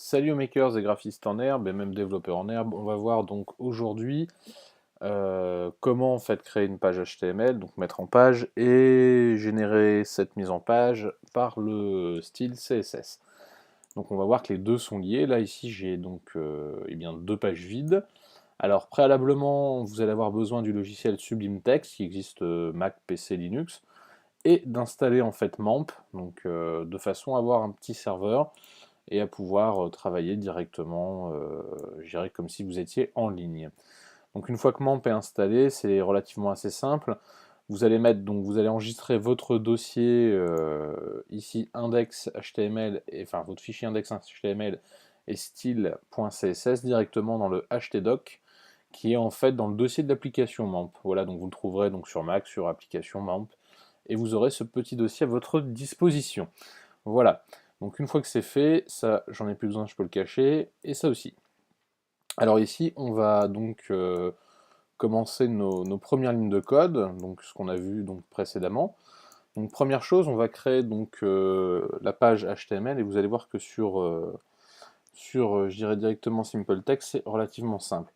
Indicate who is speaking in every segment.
Speaker 1: Salut aux makers et graphistes en herbe et même développeurs en herbe. On va voir donc aujourd'hui comment en fait créer une page HTML, donc mettre en page et générer cette mise en page par le style CSS. Donc on va voir que les deux sont liés. Là ici j'ai donc eh bien, deux pages vides. Alors préalablement vous allez avoir besoin du logiciel Sublime Text qui existe Mac, PC, Linux et d'installer en fait MAMP, donc de façon à avoir un petit serveur et à pouvoir travailler directement, je dirais comme si vous étiez en ligne. Donc une fois que MAMP est installé, c'est relativement assez simple. Vous allez mettre, donc vous allez enregistrer votre dossier ici index.html, enfin votre fichier index.html et style.css directement dans le htdoc qui est en fait dans le dossier de l'application MAMP. Voilà, donc vous le trouverez donc sur Mac, sur application MAMP, et vous aurez ce petit dossier à votre disposition. Voilà, donc une fois que c'est fait, ça j'en ai plus besoin, je peux le cacher, et ça aussi. Alors ici, on va donc commencer nos premières lignes de code, donc ce qu'on a vu donc précédemment. Donc première chose, on va créer donc la page HTML, et vous allez voir que sur je dirais directement Simple Text, c'est relativement simple.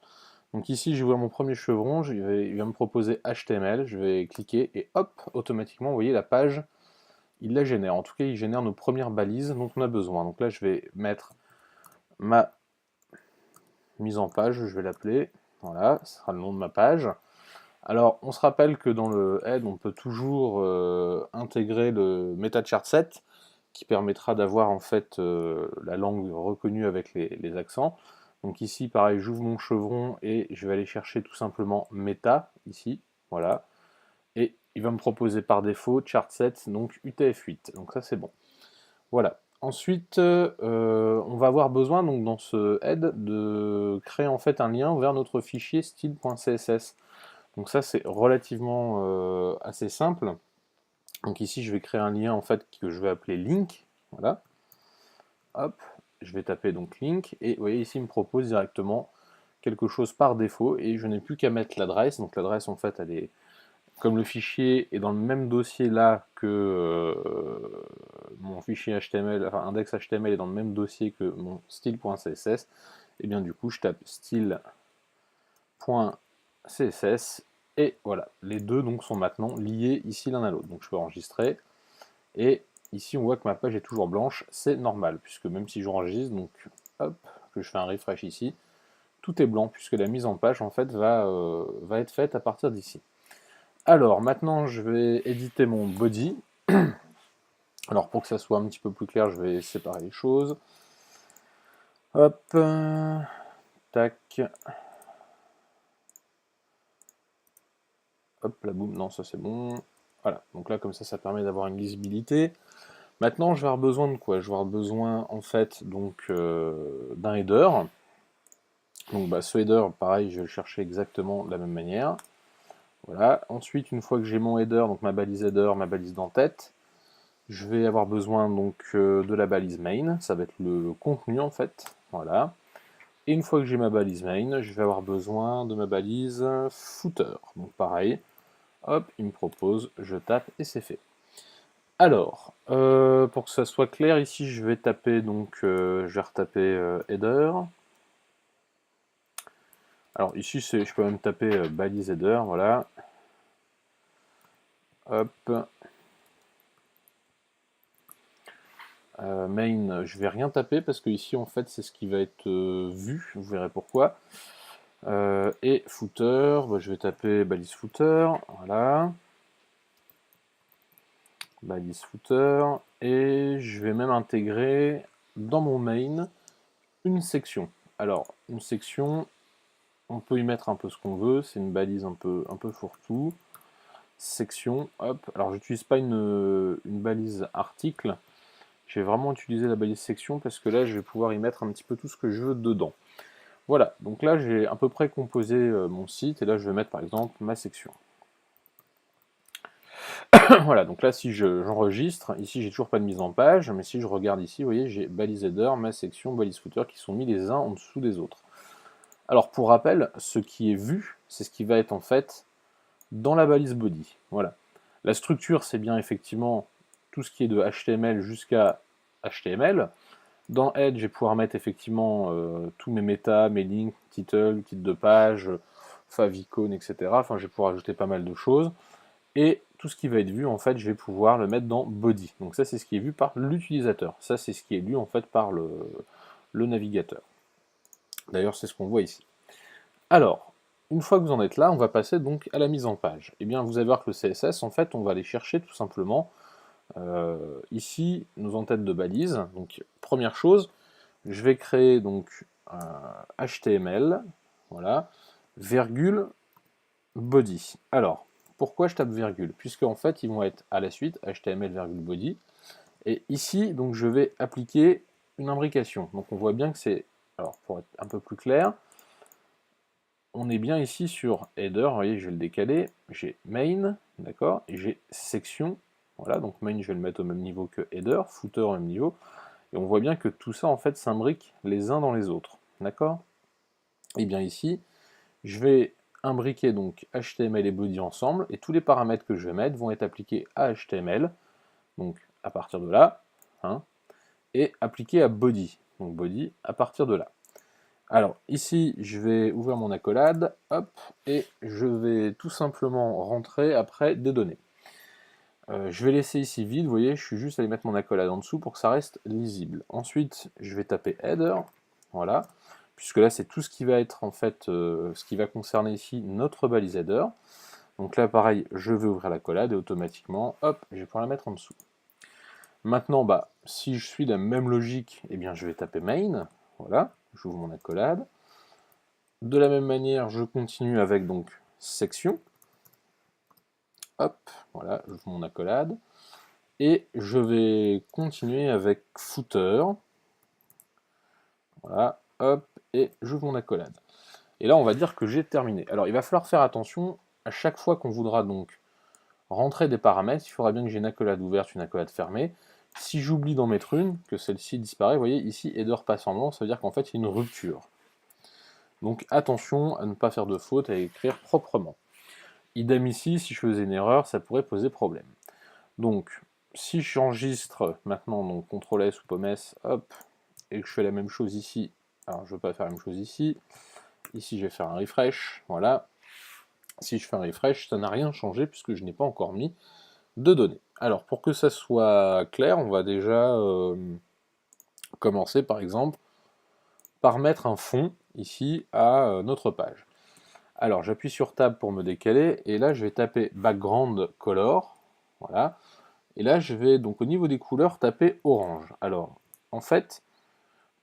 Speaker 1: Donc ici, je vois mon premier chevron, il va me proposer HTML, je vais cliquer, et hop, automatiquement, vous voyez, la page il la génère. En tout cas, il génère nos premières balises dont on a besoin. Donc là, je vais mettre ma mise en page, je vais l'appeler. Voilà, ce sera le nom de ma page. Alors, on se rappelle que dans le head, on peut toujours intégrer le MetaChart7 qui permettra d'avoir en fait la langue reconnue avec les accents. Donc ici, pareil, j'ouvre mon chevron et je vais aller chercher tout simplement meta, ici, voilà. Et il va me proposer par défaut chart7, donc UTF-8. Donc ça, c'est bon. Voilà. Ensuite, on va avoir besoin donc dans ce head de créer en fait un lien vers notre fichier style.css. Donc ça c'est relativement assez simple. Donc ici je vais créer un lien en fait que je vais appeler link. Voilà. Hop, je vais taper donc link et vous voyez ici il me propose directement quelque chose par défaut et je n'ai plus qu'à mettre l'adresse. Donc l'adresse en fait elle est comme le fichier est dans le même dossier là que mon fichier HTML, enfin index HTML est dans le même dossier que mon style.css, et bien du coup je tape style.css et voilà, les deux donc sont maintenant liés ici l'un à l'autre. Donc je peux enregistrer et ici on voit que ma page est toujours blanche, c'est normal puisque même si j'enregistre, donc hop, que je fais un refresh ici, tout est blanc puisque la mise en page en fait va être faite à partir d'ici. Alors maintenant je vais éditer mon body. Alors pour que ça soit un petit peu plus clair, je vais séparer les choses. Hop, tac. Hop, la boum, non ça c'est bon. Voilà, donc là comme ça permet d'avoir une lisibilité. Maintenant je vais avoir besoin de quoi? Je vais avoir besoin en fait donc d'un header. Donc bah, ce header, pareil, je vais le chercher exactement de la même manière. Voilà, ensuite une fois que j'ai mon header, donc ma balise header, ma balise d'entête, je vais avoir besoin donc de la balise main, ça va être le contenu en fait, voilà. Et une fois que j'ai ma balise main, je vais avoir besoin de ma balise footer. Donc pareil, hop, il me propose, je tape et c'est fait. Alors, pour que ça soit clair, ici je vais taper donc, je vais retaper header. Alors ici je peux même taper balise header, voilà. Hop. Main, je vais rien taper parce que ici en fait c'est ce qui va être vu, vous verrez pourquoi. Et footer, bah, je vais taper balise footer, voilà. Balise footer, et je vais même intégrer dans mon main une section. Alors, une section, on peut y mettre un peu ce qu'on veut, c'est une balise un peu fourre-tout. Section, hop, alors j'utilise pas une balise article, je vais vraiment utiliser la balise section parce que là je vais pouvoir y mettre un petit peu tout ce que je veux dedans. Voilà, donc là j'ai à peu près composé mon site et là je vais mettre par exemple ma section. Voilà, donc là si j'enregistre, ici j'ai toujours pas de mise en page, mais si je regarde ici, vous voyez j'ai balise header, ma section, balise footer qui sont mis les uns en dessous des autres. Alors pour rappel, ce qui est vu, c'est ce qui va être en fait dans la balise body. Voilà. La structure c'est bien effectivement tout ce qui est de HTML jusqu'à HTML, Dans Head, je vais pouvoir mettre effectivement tous mes méta, mes links, title de page, favicon, etc. Enfin, je vais pouvoir ajouter pas mal de choses. Et tout ce qui va être vu, en fait, je vais pouvoir le mettre dans Body. Donc ça, c'est ce qui est vu par l'utilisateur. Ça, c'est ce qui est lu, en fait, par le navigateur. D'ailleurs, c'est ce qu'on voit ici. Alors, une fois que vous en êtes là, on va passer donc à la mise en page. Eh bien, vous allez voir que le CSS, en fait, on va aller chercher tout simplement ici nos entêtes de balises. Donc, première chose, je vais créer donc un HTML, voilà, virgule, body. Alors, pourquoi je tape virgule? Puisque en fait, ils vont être à la suite, HTML, virgule, body. Et ici, donc, je vais appliquer une imbrication. Donc, on voit bien que c'est, alors, pour être un peu plus clair, on est bien ici sur header, vous voyez, je vais le décaler, j'ai main, d'accord, et j'ai section, voilà, donc main, je vais le mettre au même niveau que header, footer au même niveau, et on voit bien que tout ça, en fait, s'imbrique les uns dans les autres, d'accord? Et bien ici, je vais imbriquer donc HTML et body ensemble, et tous les paramètres que je vais mettre vont être appliqués à HTML, donc à partir de là, hein, et appliqués à body, donc body à partir de là. Alors ici, je vais ouvrir mon accolade, hop, et je vais tout simplement rentrer après des données. Je vais laisser ici vide, vous voyez, je suis juste allé mettre mon accolade en dessous pour que ça reste lisible. Ensuite, je vais taper header, voilà, puisque là c'est tout ce qui va être en fait, ce qui va concerner ici notre balise header. Donc là pareil, je vais ouvrir l'accolade et automatiquement, hop, je vais pouvoir la mettre en dessous. Maintenant, bah, si je suis la même logique, eh bien je vais taper main, voilà, j'ouvre mon accolade. De la même manière, je continue avec donc section. Hop, voilà, j'ouvre mon accolade. Et je vais continuer avec footer. Voilà, hop, et j'ouvre mon accolade. Et là, on va dire que j'ai terminé. Alors, il va falloir faire attention, à chaque fois qu'on voudra donc rentrer des paramètres, il faudra bien que j'ai une accolade ouverte, une accolade fermée. Si j'oublie d'en mettre une, que celle-ci disparaît, vous voyez, ici, header passe en blanc, ça veut dire qu'en fait, il y a une rupture. Donc attention à ne pas faire de faute, à écrire proprement. Idem ici, si je faisais une erreur, ça pourrait poser problème. Donc, si j'enregistre maintenant, donc CTRL S ou POM S, hop, et que je fais la même chose ici, alors je ne veux pas faire la même chose ici, ici je vais faire un refresh, voilà. Si je fais un refresh, ça n'a rien changé puisque je n'ai pas encore mis de données. Alors, pour que ça soit clair, on va déjà commencer par exemple par mettre un fond ici à notre page. Alors j'appuie sur Tab pour me décaler, et là je vais taper Background Color, voilà, et là je vais donc au niveau des couleurs taper orange. Alors en fait,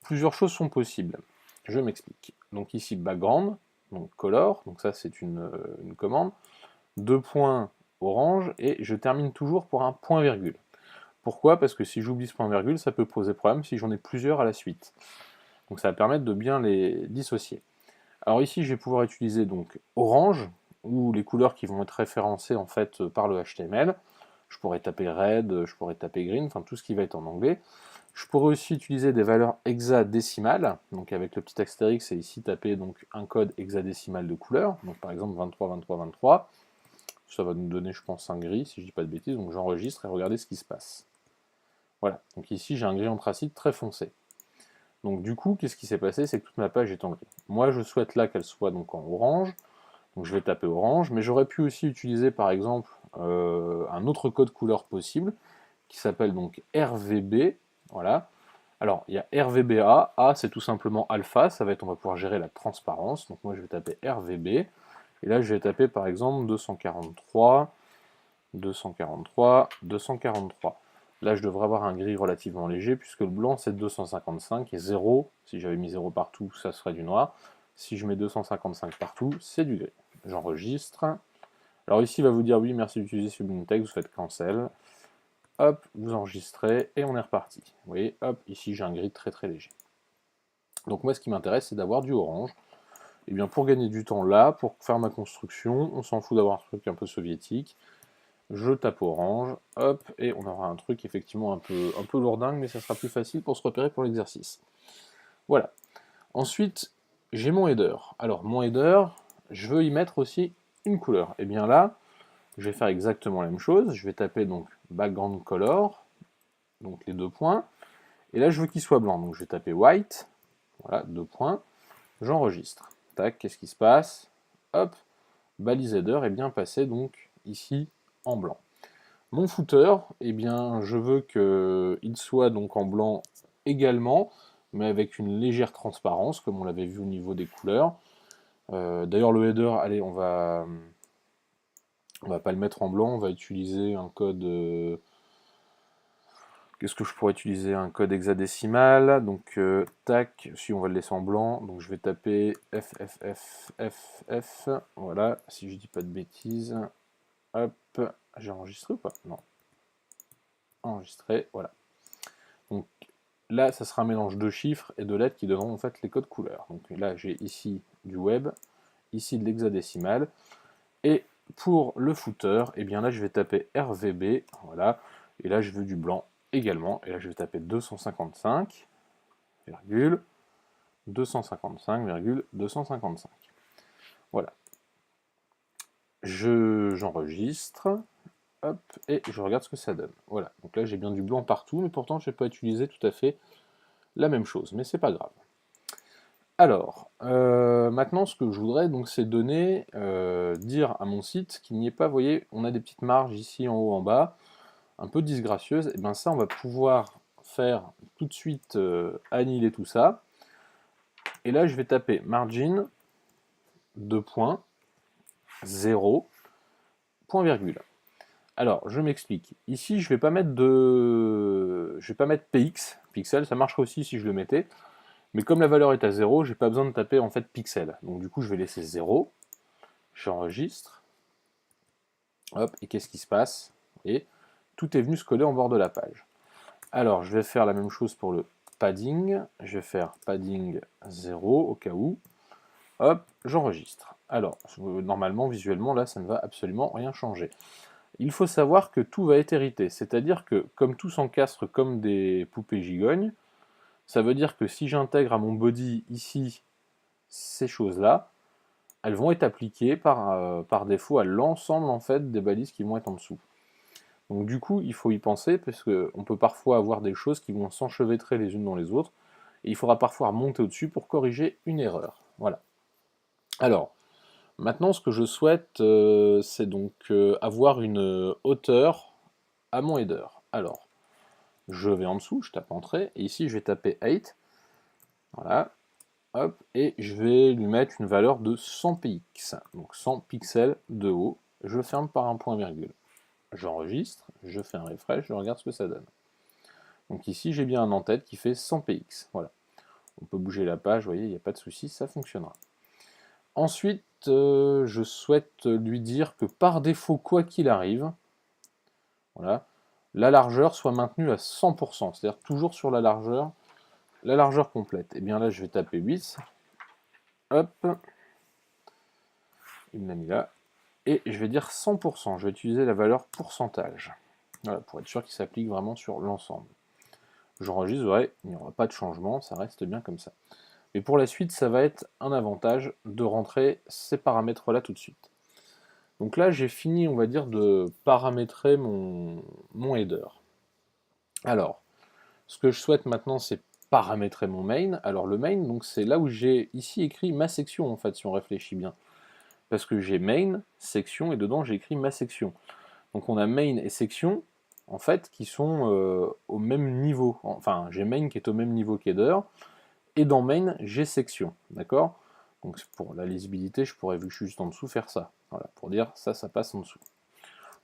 Speaker 1: plusieurs choses sont possibles, je m'explique. Donc ici Background, donc Color, donc ça c'est une commande, 2 points orange, et je termine toujours pour un point virgule. Pourquoi? Parce que si j'oublie ce point virgule, ça peut poser problème si j'en ai plusieurs à la suite. Donc ça va permettre de bien les dissocier. Alors ici, je vais pouvoir utiliser donc orange, ou les couleurs qui vont être référencées en fait par le HTML. Je pourrais taper red, je pourrais taper green, enfin tout ce qui va être en anglais. Je pourrais aussi utiliser des valeurs hexadécimales, donc avec le petit astérix, et ici taper donc un code hexadécimal de couleur, donc par exemple 23, 23, 23. Ça va nous donner, je pense, un gris, si je dis pas de bêtises, donc j'enregistre et regardez ce qui se passe. Voilà, donc ici j'ai un gris anthracite très foncé. Donc du coup, qu'est-ce qui s'est passé? C'est que toute ma page est en gris. Moi, je souhaite là qu'elle soit donc en orange, donc je vais taper orange, mais j'aurais pu aussi utiliser par exemple un autre code couleur possible, qui s'appelle donc RVB, voilà. Alors, il y a RVBA, A c'est tout simplement alpha, ça va être, on va pouvoir gérer la transparence, donc moi je vais taper RVB, et là je vais taper par exemple 243, 243, 243. Là, je devrais avoir un gris relativement léger, puisque le blanc, c'est 255, et 0, si j'avais mis 0 partout, ça serait du noir. Si je mets 255 partout, c'est du gris. J'enregistre. Alors ici, il va vous dire, oui, merci d'utiliser Sublime Text, vous faites cancel. Hop, vous enregistrez, et on est reparti. Vous voyez, hop, ici, j'ai un gris très très léger. Donc moi, ce qui m'intéresse, c'est d'avoir du orange. Et bien, pour gagner du temps là, pour faire ma construction, on s'en fout d'avoir un truc un peu soviétique. Je tape orange, hop, et on aura un truc effectivement un peu lourdingue, mais ça sera plus facile pour se repérer pour l'exercice. Voilà. Ensuite, j'ai mon header. Alors, mon header, je veux y mettre aussi une couleur. Et bien là, je vais faire exactement la même chose. Je vais taper donc background color, donc les 2 points, Et là, je veux qu'il soit blanc, donc je vais taper white, voilà, 2 points, j'enregistre. Tac, qu'est-ce qui se passe? Hop, balise header est bien passé, donc ici, en blanc. Mon footer, eh bien, je veux qu'il soit donc en blanc également, mais avec une légère transparence, comme on l'avait vu au niveau des couleurs. D'ailleurs, le header, allez, on va pas le mettre en blanc, on va utiliser un code. Qu'est-ce que je pourrais utiliser? Un code hexadécimal. Donc, tac, si on va le laisser en blanc, donc je vais taper FFFFF. Voilà, si je dis pas de bêtises. Hop, j'ai enregistré ou pas? Non. Enregistré, voilà. Donc là, ça sera un mélange de chiffres et de lettres qui donneront en fait les codes couleurs. Donc là, j'ai ici du web, ici de l'hexadécimal. Et pour le footer, et bien là, je vais taper RVB, voilà. Et là, je veux du blanc également. Et là, je vais taper 255,255,255. Voilà. J'enregistre. Hop, et je regarde ce que ça donne. Voilà, donc là j'ai bien du blanc partout, mais pourtant je n'ai pas utilisé tout à fait la même chose, mais c'est pas grave. Alors, maintenant ce que je voudrais donc c'est donner, dire à mon site qu'il n'y ait pas, vous voyez, on a des petites marges ici en haut, en bas, un peu disgracieuses, et bien ça on va pouvoir faire tout de suite annihiler tout ça. Et là je vais taper margin, 2 points, 0, point virgule. Alors, je m'explique. Ici, je vais pas mettre px, pixel, ça marcherait aussi si je le mettais. Mais comme la valeur est à 0, j'ai pas besoin de taper en fait pixel. Donc du coup, je vais laisser 0. J'enregistre. Hop, et qu'est-ce qui se passe? Et tout est venu se coller en bord de la page. Alors, je vais faire la même chose pour le padding. Je vais faire padding 0 au cas où. Hop, j'enregistre. Alors, normalement, visuellement, là, ça ne va absolument rien changer. Il faut savoir que tout va être hérité, c'est-à-dire que comme tout s'encastre comme des poupées gigognes, ça veut dire que si j'intègre à mon body ici ces choses-là, elles vont être appliquées par défaut à l'ensemble en fait des balises qui vont être en dessous. Donc du coup, il faut y penser parce qu'on peut parfois avoir des choses qui vont s'enchevêtrer les unes dans les autres, et il faudra parfois remonter au-dessus pour corriger une erreur. Voilà. Alors, maintenant, ce que je souhaite, c'est donc avoir une hauteur à mon header. Alors, je vais en dessous, je tape entrée, et ici je vais taper 8, voilà, hop, et je vais lui mettre une valeur de 100 px, donc 100 pixels de haut, je ferme par un point virgule. J'enregistre, je fais un refresh, je regarde ce que ça donne. Donc ici j'ai bien un en-tête qui fait 100 px, voilà. On peut bouger la page, vous voyez, il n'y a pas de souci, ça fonctionnera. Ensuite, je souhaite lui dire que par défaut, quoi qu'il arrive, voilà, la largeur soit maintenue à 100%, c'est-à-dire toujours sur la largeur complète. Et bien là, je vais taper 8, hop, il me l'a mis là, et je vais dire 100%, je vais utiliser la valeur pourcentage, voilà, pour être sûr qu'il s'applique vraiment sur l'ensemble. J'enregistre, ouais, il n'y aura pas de changement, ça reste bien comme ça. Mais pour la suite, ça va être un avantage de rentrer ces paramètres-là tout de suite. Donc là, j'ai fini, on va dire, de paramétrer mon header. Alors, ce que je souhaite maintenant, c'est paramétrer mon main. Alors le main, donc c'est là où j'ai ici écrit ma section, en fait, si on réfléchit bien. Parce que j'ai main, section, et dedans j'ai écrit ma section. Donc on a main et section, en fait, qui sont au même niveau. Enfin, j'ai main qui est au même niveau qu'header, et dans main, j'ai section, d'accord? Donc pour la lisibilité, je pourrais, vu que je suis juste en dessous, faire ça. Voilà, pour dire ça, ça passe en dessous.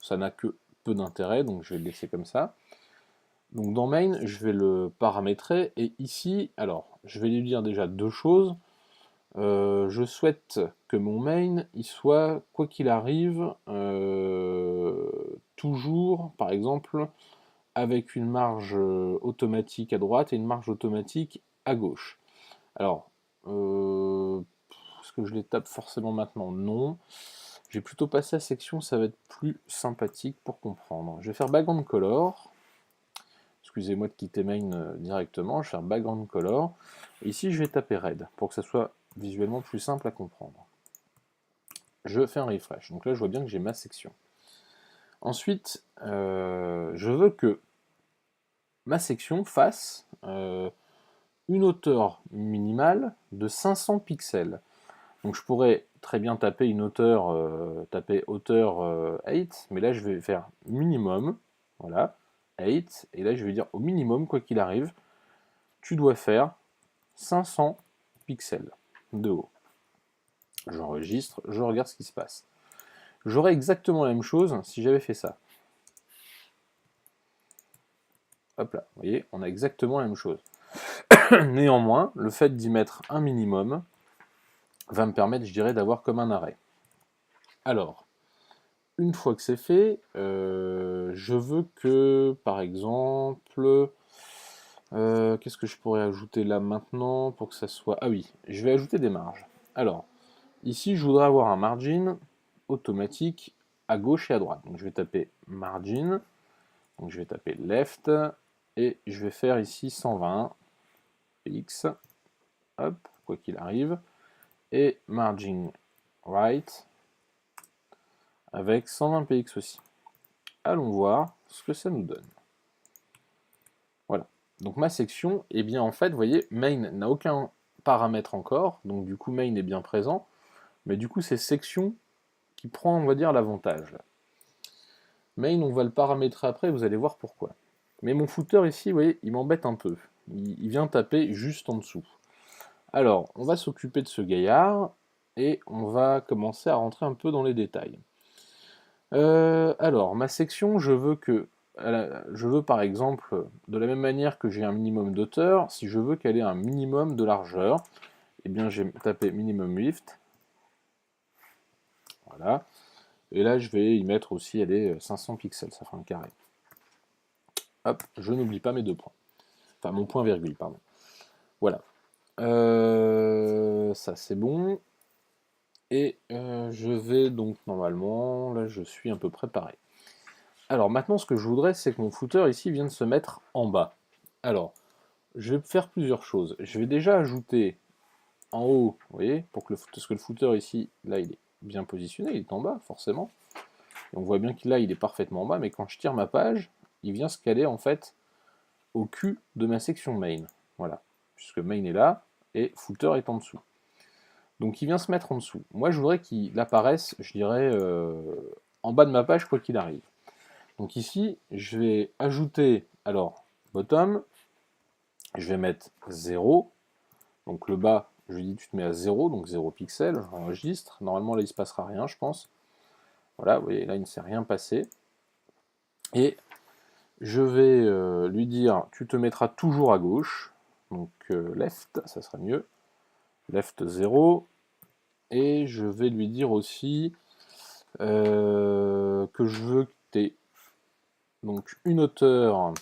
Speaker 1: Ça n'a que peu d'intérêt, donc je vais le laisser comme ça. Donc dans main, je vais le paramétrer, et ici, alors, je vais lui dire déjà deux choses. Je souhaite que mon main, il soit, quoi qu'il arrive, toujours, par exemple, avec une marge automatique à droite et une marge automatique à gauche. Alors, est-ce que je les tape forcément maintenant? Non. Je vais plutôt passer à section, ça va être plus sympathique pour comprendre. Je vais faire background color. Excusez-moi de quitter main directement, je vais faire background color. Et ici, je vais taper red pour que ça soit visuellement plus simple à comprendre. Je fais un refresh. Donc là, je vois bien que j'ai ma section. Ensuite, je veux que ma section fasse une hauteur minimale de 500 pixels. Donc je pourrais très bien taper une hauteur, taper hauteur 8, mais là je vais faire minimum, voilà, 8, et là je vais dire au minimum, quoi qu'il arrive, tu dois faire 500 pixels de haut. J'enregistre, je regarde ce qui se passe. J'aurais exactement la même chose si j'avais fait ça. Hop là, vous voyez, on a exactement la même chose. Néanmoins, le fait d'y mettre un minimum va me permettre, je dirais, d'avoir comme un arrêt. Alors, une fois que c'est fait, je veux que, par exemple, qu'est-ce que je pourrais ajouter là maintenant pour que ça soit... Ah oui, je vais ajouter des marges. Alors, ici, je voudrais avoir un margin automatique à gauche et à droite. Donc je vais taper margin, donc je vais taper left, et je vais faire ici 120 px, hop, quoi qu'il arrive, et margin right avec 120 px aussi. Allons voir ce que ça nous donne. Voilà. Donc ma section, eh bien en fait, vous voyez, main n'a aucun paramètre encore, donc du coup main est bien présent, mais du coup c'est section qui prend, on va dire, l'avantage. Main, on va le paramétrer après, vous allez voir pourquoi. Mais mon footer ici, vous voyez, il m'embête un peu. Il vient taper juste en dessous. Alors, on va s'occuper de ce gaillard, et on va commencer à rentrer un peu dans les détails. Alors, ma section, je veux par exemple, de la même manière que j'ai un minimum d'auteur, si je veux qu'elle ait un minimum de largeur, eh bien j'ai tapé minimum width, voilà, et là je vais y mettre aussi, allez, 500 pixels, ça fera un carré. Hop, je n'oublie pas mes deux points, enfin mon point virgule, pardon. Voilà, ça c'est bon, et je vais donc normalement, là je suis un peu préparé. Alors maintenant, ce que je voudrais, c'est que mon footer ici vienne se mettre en bas. Alors, je vais faire plusieurs choses. Je vais déjà ajouter en haut, vous voyez, pour que parce que le footer ici, là, il est bien positionné, il est en bas, forcément. Et on voit bien que là, il est parfaitement en bas, mais quand je tire ma page, il vient se caler, en fait, au cul de ma section main. Voilà, puisque main est là, et footer est en dessous. Donc il vient se mettre en dessous. Moi, je voudrais qu'il apparaisse, je dirais, en bas de ma page, quoi qu'il arrive. Donc ici, je vais ajouter, alors, bottom, je vais mettre 0, donc le bas, je lui dis tu te mets à 0, donc 0 pixels, j'enregistre, normalement là il ne se passera rien je pense, voilà, vous voyez là il ne s'est rien passé, et je vais lui dire tu te mettras toujours à gauche, donc left, ça sera mieux, left 0, et je vais lui dire aussi que je veux que tu aies donc une hauteur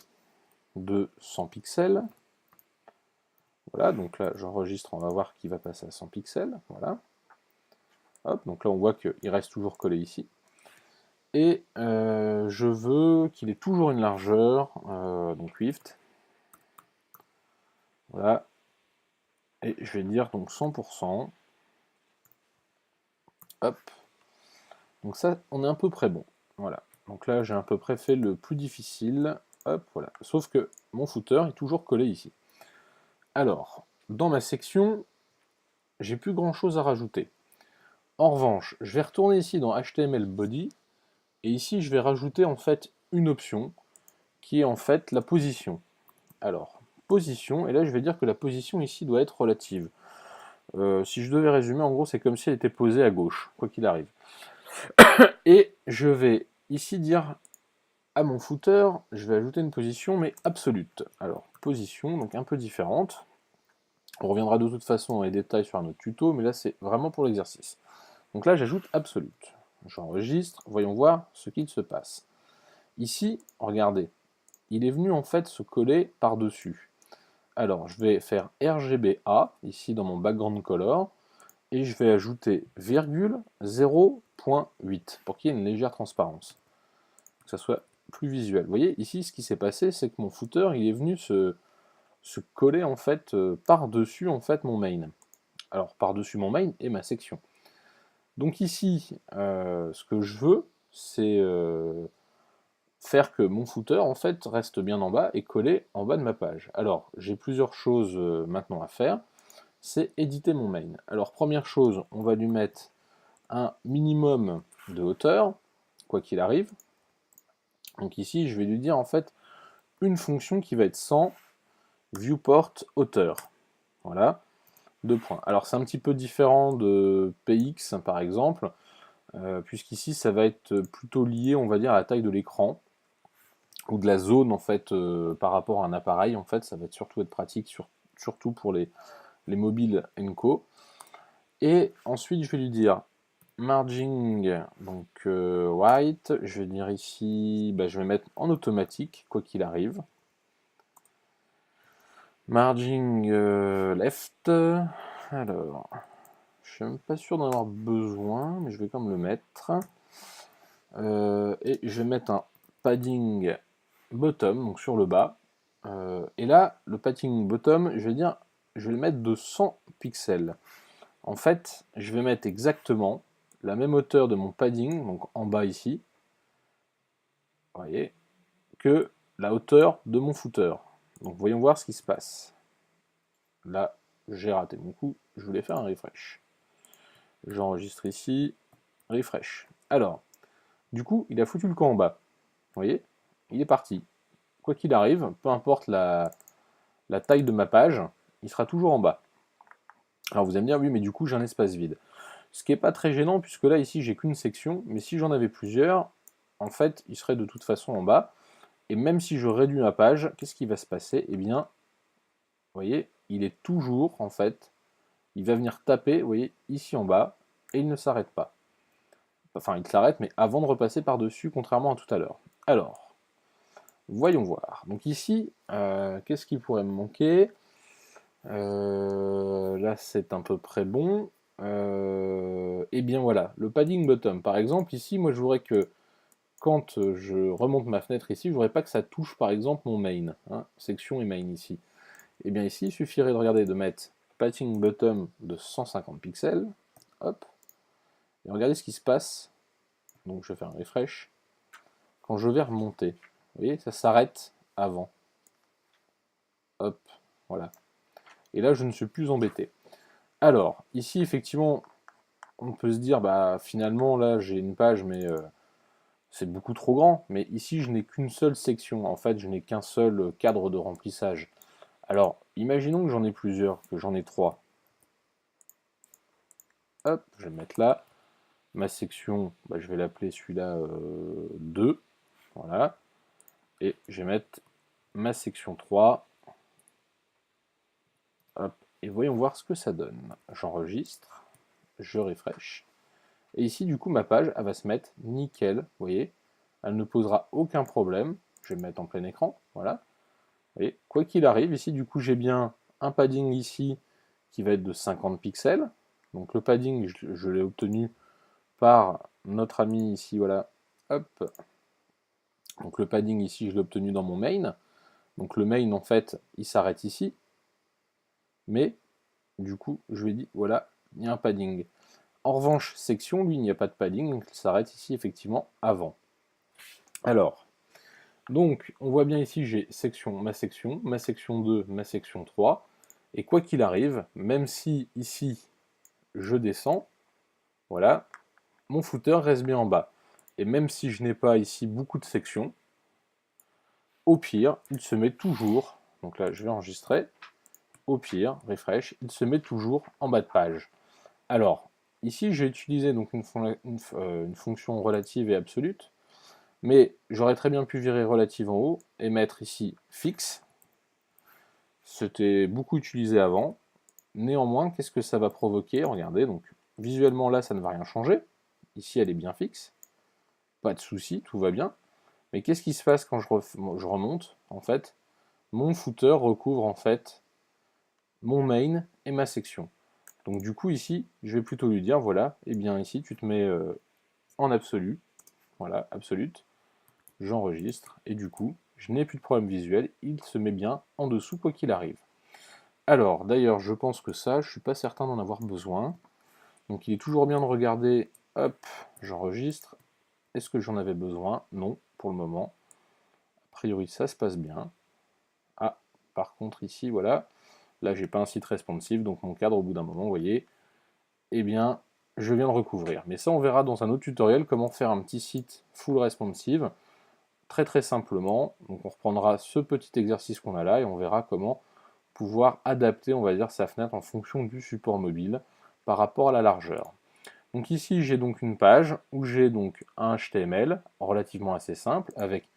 Speaker 1: de 100 pixels. Voilà, donc là j'enregistre, on va voir qu'il va passer à 100 pixels. Voilà. Hop, donc là on voit qu'il reste toujours collé ici. Et je veux qu'il ait toujours une largeur, donc width. Voilà. Et je vais dire donc 100%. Hop. Donc ça, on est à peu près bon. Voilà. Donc là j'ai à peu près fait le plus difficile. Hop, voilà. Sauf que mon footer est toujours collé ici. Alors, dans ma section, j'ai plus grand chose à rajouter. En revanche, je vais retourner ici dans HTML Body, et ici je vais rajouter en fait une option, qui est en fait la position. Alors, position, et là je vais dire que la position ici doit être relative. Si je devais résumer, en gros c'est comme si elle était posée à gauche, quoi qu'il arrive. Et je vais ici dire à mon footer, je vais ajouter une position, mais absolute. Alors, position, donc un peu différente. On reviendra de toute façon dans les détails sur un autre tuto, mais là c'est vraiment pour l'exercice. Donc là j'ajoute absolute. J'enregistre, voyons voir ce qu'il se passe. Ici, regardez, il est venu en fait se coller par-dessus. Alors je vais faire RGBA, ici dans mon background color, et je vais ajouter virgule 0.8 pour qu'il y ait une légère transparence, que ça soit plus visuel. Vous voyez, ici ce qui s'est passé, c'est que mon footer il est venu se coller en fait par-dessus en fait mon main. Alors par-dessus mon main et ma section. Donc ici, ce que je veux, c'est faire que mon footer en fait reste bien en bas et collé en bas de ma page. Alors j'ai plusieurs choses maintenant à faire, c'est éditer mon main. Alors première chose, on va lui mettre un minimum de hauteur, quoi qu'il arrive. Donc ici je vais lui dire en fait une fonction qui va être sans viewport hauteur. Voilà, 2 points. Alors c'est un petit peu différent de PX par exemple, puisqu'ici ça va être plutôt lié on va dire à la taille de l'écran, ou de la zone en fait par rapport à un appareil. En fait ça va surtout être pratique surtout pour les mobiles Co. Et ensuite je vais lui dire margin, donc white, je vais dire ici, je vais mettre en automatique quoi qu'il arrive. Margin left, alors je suis même pas sûr d'en avoir besoin, mais je vais quand même le mettre. Et je vais mettre un padding bottom, donc sur le bas. Et là, le padding bottom, je vais le mettre de 100 pixels. En fait, je vais mettre exactement la même hauteur de mon padding, donc en bas ici, vous voyez, que la hauteur de mon footer. Donc voyons voir ce qui se passe. Là, j'ai raté mon coup, je voulais faire un refresh. J'enregistre ici, refresh. Alors, du coup, il a foutu le camp en bas. Vous voyez, il est parti. Quoi qu'il arrive, peu importe la taille de ma page, il sera toujours en bas. Alors vous allez me dire, oui, mais du coup, j'ai un espace vide. Ce qui n'est pas très gênant, puisque là, ici, j'ai qu'une section, mais si j'en avais plusieurs, en fait, il serait de toute façon en bas. Et même si je réduis ma page, qu'est-ce qui va se passer? Eh bien, vous voyez, il est toujours, en fait, il va venir taper, vous voyez, ici en bas, et il ne s'arrête pas. Enfin, il s'arrête, mais avant de repasser par-dessus, contrairement à tout à l'heure. Alors, voyons voir. Donc ici, qu'est-ce qui pourrait me manquer? Là, c'est à peu près bon. Et bien voilà, le padding bottom. Par exemple, ici, moi, je voudrais que quand je remonte ma fenêtre ici, je voudrais pas que ça touche, par exemple, mon main. Hein, section et main ici. Et bien ici, il suffirait de regarder, de mettre padding bottom de 150 pixels. Hop. Et regardez ce qui se passe. Donc, je vais faire un refresh. Quand je vais remonter, vous voyez, ça s'arrête avant. Hop, voilà. Et là, je ne suis plus embêté. Alors, ici, effectivement, on peut se dire, finalement, là, j'ai une page, mais c'est beaucoup trop grand. Mais ici, je n'ai qu'une seule section. En fait, je n'ai qu'un seul cadre de remplissage. Alors, imaginons que j'en ai plusieurs, que j'en ai 3. Hop, je vais mettre là. Ma section, je vais l'appeler celui-là 2. Voilà. Et je vais mettre ma section 3. Hop. Et voyons voir ce que ça donne. J'enregistre. Je refresh. Et ici, du coup, ma page, elle va se mettre nickel, vous voyez. Elle ne posera aucun problème. Je vais me mettre en plein écran, voilà. Et quoi qu'il arrive, ici, du coup, j'ai bien un padding ici qui va être de 50 pixels. Donc le padding, je l'ai obtenu par notre ami ici, voilà. Hop. Donc le padding ici, je l'ai obtenu dans mon main. Donc le main, en fait, il s'arrête ici. Mais, du coup, je lui ai dit, voilà, il y a un padding. En revanche, section, lui, il n'y a pas de padding, donc il s'arrête ici, effectivement, avant. Alors, donc, on voit bien ici, j'ai ma section 2, ma section 3, et quoi qu'il arrive, même si ici, je descends, voilà, mon footer reste bien en bas. Et même si je n'ai pas ici beaucoup de sections, au pire, il se met toujours, donc là, je vais enregistrer, au pire, refresh, il se met toujours en bas de page. Alors, ici, j'ai utilisé donc une fonction relative et absolue, mais j'aurais très bien pu virer relative en haut et mettre ici fixe. C'était beaucoup utilisé avant. Néanmoins, qu'est-ce que ça va provoquer? Regardez, donc visuellement là, ça ne va rien changer. Ici, elle est bien fixe. Pas de souci, tout va bien. Mais qu'est-ce qui se passe quand je remonte? En fait, mon footer recouvre en fait mon main et ma section. Donc du coup ici, je vais plutôt lui dire, voilà, et bien ici, tu te mets en absolu. Voilà, absolute. J'enregistre, et du coup, je n'ai plus de problème visuel, il se met bien en dessous quoi qu'il arrive. Alors, d'ailleurs, je pense que ça, je ne suis pas certain d'en avoir besoin. Donc il est toujours bien de regarder, hop, j'enregistre. Est-ce que j'en avais besoin? Non, pour le moment. priori ça se passe bien. Ah, par contre ici, voilà, là j'ai pas un site responsive, donc mon cadre au bout d'un moment, vous voyez, eh bien, je viens de recouvrir. Mais ça, on verra dans un autre tutoriel comment faire un petit site full responsive, très simplement. Donc on reprendra ce petit exercice qu'on a là et on verra comment pouvoir adapter, on va dire, sa fenêtre en fonction du support mobile par rapport à la largeur. Donc ici, j'ai donc une page où j'ai donc un HTML relativement assez simple avec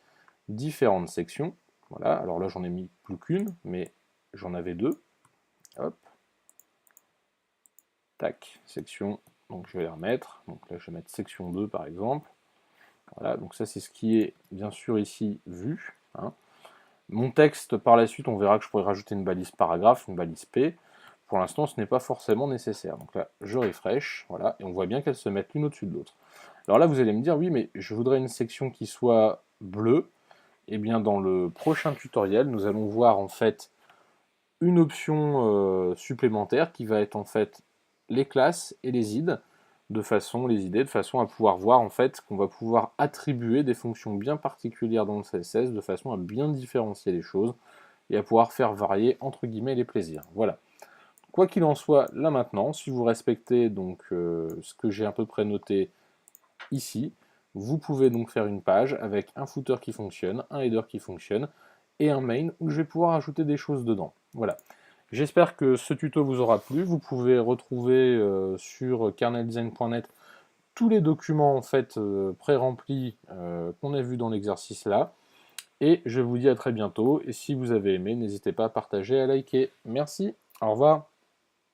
Speaker 1: différentes sections. Voilà, alors là j'en ai mis plus qu'une, mais j'en avais deux. Hop. Tac, section, donc je vais les remettre. Donc là je vais mettre section 2 par exemple. Voilà, donc ça c'est ce qui est bien sûr ici vu. Hein. Mon texte par la suite, on verra que je pourrais rajouter une balise paragraphe, une balise P. Pour l'instant, ce n'est pas forcément nécessaire. Donc là, je refresh, voilà, et on voit bien qu'elles se mettent l'une au-dessus de l'autre. Alors là, vous allez me dire, oui, mais je voudrais une section qui soit bleue. Eh bien, dans le prochain tutoriel, nous allons voir en fait une option supplémentaire qui va être en fait les classes et les id, de façon à pouvoir voir en fait qu'on va pouvoir attribuer des fonctions bien particulières dans le CSS, de façon à bien différencier les choses et à pouvoir faire varier entre guillemets les plaisirs. Voilà. Quoi qu'il en soit, là maintenant, si vous respectez donc ce que j'ai à peu près noté ici, vous pouvez donc faire une page avec un footer qui fonctionne, un header qui fonctionne, et un main où je vais pouvoir ajouter des choses dedans. Voilà. J'espère que ce tuto vous aura plu. Vous pouvez retrouver sur kerneldesign.net tous les documents en fait pré-remplis qu'on a vus dans l'exercice là. Et je vous dis à très bientôt. Et si vous avez aimé, n'hésitez pas à partager, à liker. Merci, au revoir.